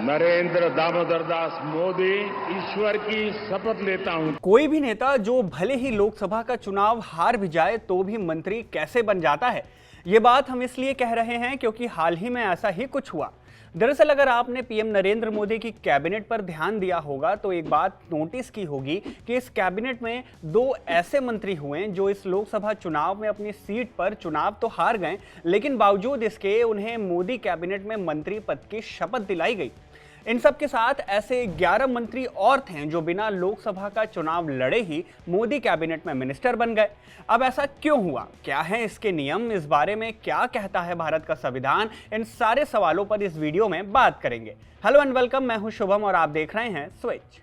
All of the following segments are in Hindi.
नरेंद्र दामोदर दास मोदी ईश्वर की शपथ लेता हूं। कोई भी नेता जो भले ही लोकसभा का चुनाव हार भी जाए तो भी मंत्री कैसे बन जाता है, ये बात हम इसलिए कह रहे हैं क्योंकि हाल ही में ऐसा ही कुछ हुआ। दरअसल अगर आपने पीएम नरेंद्र मोदी की कैबिनेट पर ध्यान दिया होगा तो एक बात नोटिस की होगी कि इस कैबिनेट में दो ऐसे मंत्री हुए जो इस लोकसभा चुनाव में अपनी सीट पर चुनाव तो हार गए, लेकिन बावजूद इसके उन्हें मोदी कैबिनेट में मंत्री पद की शपथ दिलाई गई। इन सब के साथ ऐसे 11 मंत्री और थे जो बिना लोकसभा का चुनाव लड़े ही मोदी कैबिनेट में मिनिस्टर बन गए। अब ऐसा क्यों हुआ, क्या है इसके नियम, इस बारे में क्या कहता है भारत का संविधान, इन सारे सवालों पर इस वीडियो में बात करेंगे। हेलो एंड वेलकम, मैं हूं शुभम और आप देख रहे हैं स्विच।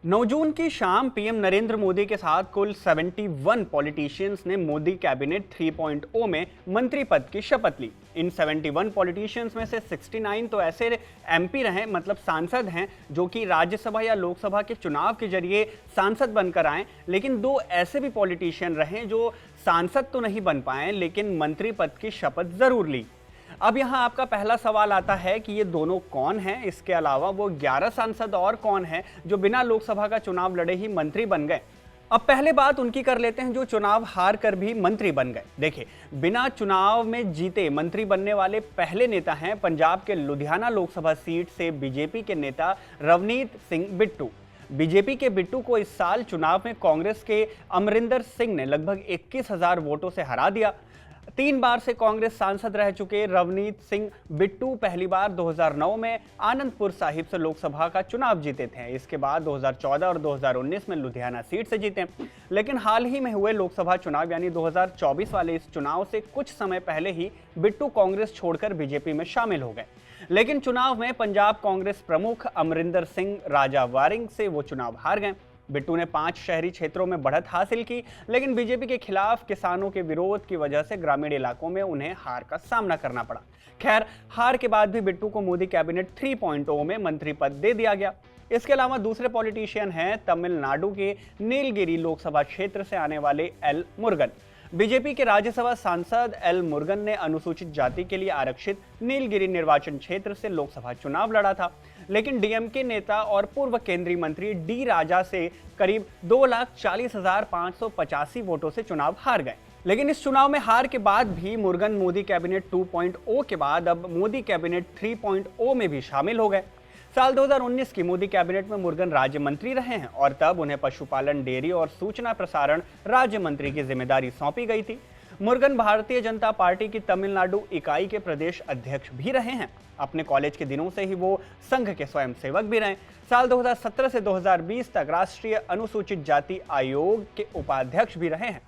9 जून की शाम पीएम नरेंद्र मोदी के साथ कुल 71 पॉलिटिशियंस ने मोदी कैबिनेट 3.0 में मंत्री पद की शपथ ली। इन 71 पॉलिटिशियंस में से 69 तो ऐसे एमपी रहे, मतलब सांसद हैं, जो कि राज्यसभा या लोकसभा के चुनाव के जरिए सांसद बनकर आए, लेकिन 2 ऐसे भी पॉलिटिशियन रहे जो सांसद तो नहीं बन पाए लेकिन मंत्री पद की शपथ जरूर ली। अब यहाँ आपका पहला सवाल आता है कि ये दोनों कौन हैं, इसके अलावा वो 11 सांसद और कौन हैं जो बिना लोकसभा का चुनाव लड़े ही मंत्री बन गए। अब पहले बात उनकी कर लेते हैं जो चुनाव हार कर भी मंत्री बन गए। देखिए, बिना चुनाव में जीते मंत्री बनने वाले पहले नेता हैं पंजाब के लुधियाना लोकसभा सीट से बीजेपी के नेता रवनीत सिंह बिट्टू। बीजेपी के बिट्टू को इस साल चुनाव में कांग्रेस के अमरिंदर सिंह ने लगभग 21,000 वोटों से हरा दिया। 3 बार से कांग्रेस सांसद रह चुके रवनीत सिंह बिट्टू पहली बार 2009 में आनंदपुर साहिब से लोकसभा का चुनाव जीते थे। इसके बाद 2014 और 2019 में लुधियाना सीट से जीते, लेकिन हाल ही में हुए लोकसभा चुनाव यानी 2024 वाले इस चुनाव से कुछ समय पहले ही बिट्टू कांग्रेस छोड़कर बीजेपी में शामिल हो गए। लेकिन चुनाव में पंजाब कांग्रेस प्रमुख अमरिंदर सिंह राजा वारिंग से वो चुनाव हार गए। बिट्टू ने 5 शहरी क्षेत्रों में बढ़त हासिल की, लेकिन बीजेपी के खिलाफ किसानों के विरोध की वजह से ग्रामीण इलाकों में उन्हें हार का सामना करना पड़ा। खैर, हार के बाद भी बिट्टू को मोदी कैबिनेट 3.0 में मंत्री पद दे दिया गया। इसके अलावा दूसरे पॉलिटिशियन हैं तमिलनाडु के नीलगिरी लोकसभा क्षेत्र से आने वाले एल मुरुगन। बीजेपी के राज्यसभा सांसद एल मुरुगन ने अनुसूचित जाति के लिए आरक्षित नीलगिरी निर्वाचन क्षेत्र से लोकसभा चुनाव लड़ा था, लेकिन डीएमके नेता और पूर्व केंद्रीय मंत्री डी राजा से करीब 2,40,585 वोटों से चुनाव हार गए। लेकिन इस चुनाव में हार के बाद भी मुरुगन मोदी कैबिनेट 2.0 के बाद अब मोदी कैबिनेट 3.0 में भी शामिल हो गए। साल 2019 की मोदी कैबिनेट में मुरुगन राज्य मंत्री रहे हैं और तब उन्हें पशुपालन, डेयरी और सूचना प्रसारण राज्य मंत्री की जिम्मेदारी सौंपी गई थी। मुरुगन भारतीय जनता पार्टी की तमिलनाडु इकाई के प्रदेश अध्यक्ष भी रहे हैं। अपने कॉलेज के दिनों से ही वो संघ के स्वयंसेवक भी रहे। साल 2017 से 2020 तक राष्ट्रीय अनुसूचित जाति आयोग के उपाध्यक्ष भी रहे हैं।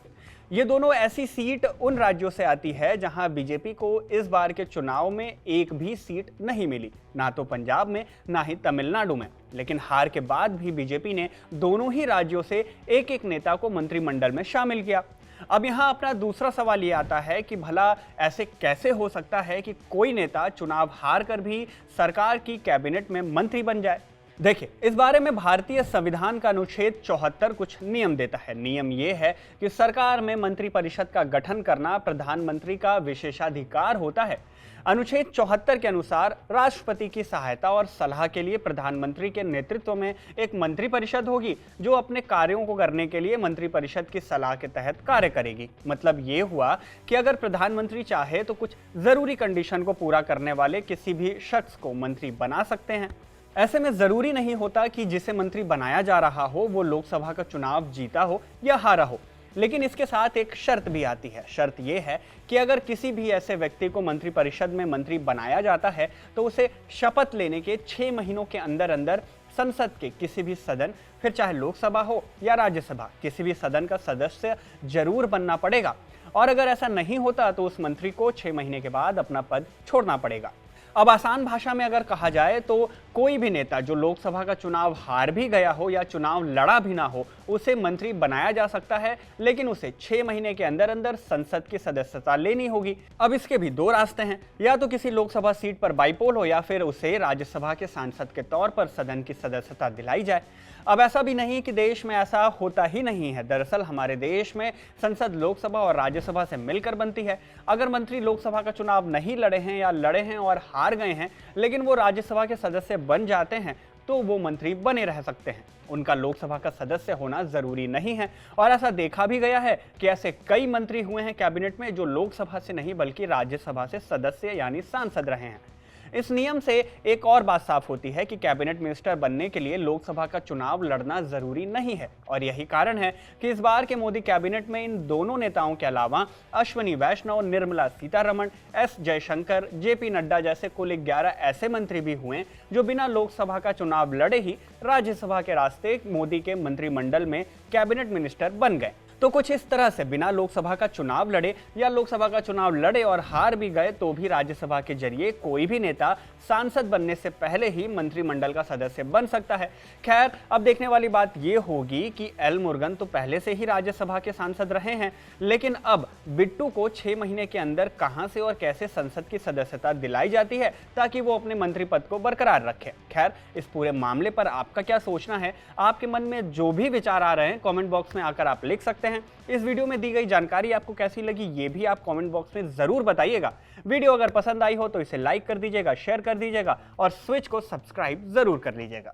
ये दोनों ऐसी सीट उन राज्यों से आती है जहां बीजेपी को इस बार के चुनाव में एक भी सीट नहीं मिली, ना तो पंजाब में ना ही तमिलनाडु में। लेकिन हार के बाद भी बीजेपी ने दोनों ही राज्यों से एक एक नेता को मंत्रिमंडल में शामिल किया। अब यहाँ अपना दूसरा सवाल ये आता है कि भला ऐसे कैसे हो सकता है कि कोई नेता चुनाव हार कर भी सरकार की कैबिनेट में मंत्री बन जाए। देखिए, इस बारे में भारतीय संविधान का अनुच्छेद 74 कुछ नियम देता है। नियम ये है कि सरकार में मंत्रिपरिषद का गठन करना प्रधानमंत्री का विशेषाधिकार होता है। अनुच्छेद 74 के अनुसार राष्ट्रपति की सहायता और सलाह के लिए प्रधानमंत्री के नेतृत्व में एक मंत्रिपरिषद होगी जो अपने कार्यों को करने के लिए मंत्रिपरिषद की सलाह के तहत कार्य करेगी। मतलब ये हुआ कि अगर प्रधानमंत्री चाहे तो कुछ जरूरी कंडीशन को पूरा करने वाले किसी भी शख्स को मंत्री बना सकते हैं। ऐसे में जरूरी नहीं होता कि जिसे मंत्री बनाया जा रहा हो वो लोकसभा का चुनाव जीता हो या हारा हो, लेकिन इसके साथ एक शर्त भी आती है। शर्त यह है कि अगर किसी भी ऐसे व्यक्ति को मंत्रिपरिषद में मंत्री बनाया जाता है तो उसे शपथ लेने के 6 महीनों के अंदर अंदर संसद के किसी भी सदन, फिर चाहे लोकसभा हो या राज्यसभा, किसी भी सदन का सदस्य जरूर बनना पड़ेगा। और अगर ऐसा नहीं होता तो उस मंत्री को 6 महीने के बाद अपना पद छोड़ना पड़ेगा। अब आसान भाषा में अगर कहा जाए तो कोई भी नेता जो लोकसभा का चुनाव हार भी गया हो या चुनाव लड़ा भी ना हो, उसे मंत्री बनाया जा सकता है, लेकिन उसे 6 महीने के अंदर अंदर संसद की सदस्यता लेनी होगी। अब इसके भी दो रास्ते हैं, या तो किसी लोकसभा सीट पर बाईपोल हो या फिर उसे राज्यसभा के सांसद के तौर पर सदन की सदस्यता दिलाई जाए। अब ऐसा भी नहीं कि देश में ऐसा होता ही नहीं है। दरअसल हमारे देश में संसद लोकसभा और राज्यसभा से मिलकर बनती है। अगर मंत्री लोकसभा का चुनाव नहीं लड़े हैं या लड़े हैं और हार गए हैं, लेकिन वो राज्यसभा के सदस्य बन जाते हैं, तो वो मंत्री बने रह सकते हैं। उनका लोकसभा का सदस्य होना जरूरी नहीं है। और ऐसा देखा भी गया है कि ऐसे कई मंत्री हुए हैं कैबिनेट में जो लोकसभा से नहीं बल्कि राज्यसभा से सदस्य यानी सांसद रहे हैं। इस नियम से एक और बात साफ होती है कि कैबिनेट मिनिस्टर बनने के लिए लोकसभा का चुनाव लड़ना जरूरी नहीं है। और यही कारण है कि इस बार के मोदी कैबिनेट में इन दोनों नेताओं के अलावा अश्विनी वैष्णव, निर्मला सीतारमण, एस जयशंकर, जेपी नड्डा जैसे कुल 11 ऐसे मंत्री भी हुए जो बिना लोकसभा का चुनाव लड़े ही राज्यसभा के रास्ते मोदी के मंत्रिमंडल में कैबिनेट मिनिस्टर बन गए। तो कुछ इस तरह से बिना लोकसभा का चुनाव लड़े या लोकसभा का चुनाव लड़े और हार भी गए तो भी राज्यसभा के जरिए कोई भी नेता सांसद बनने से पहले ही मंत्रिमंडल का सदस्य बन सकता है। खैर, अब देखने वाली बात यह होगी कि एल मुरुगन तो पहले से ही राज्यसभा के सांसद रहे हैं, लेकिन अब बिट्टू को 6 महीने के अंदर कहां से और कैसे संसद की सदस्यता दिलाई जाती है ताकि वो अपने मंत्री पद को बरकरार रखे। खैर, इस पूरे मामले पर आपका क्या सोचना है? आपके मन में जो भी विचार आ रहे हैं कमेंट बॉक्स में आकर आप लिख सकते हैं। इस वीडियो में दी गई जानकारी आपको कैसी लगी ये भी आप कमेंट बॉक्स में जरूर बताइएगा। वीडियो अगर पसंद आई हो तो इसे लाइक कर दीजिएगा, शेयर कर दीजिएगा और स्विच को सब्सक्राइब जरूर कर लीजिएगा।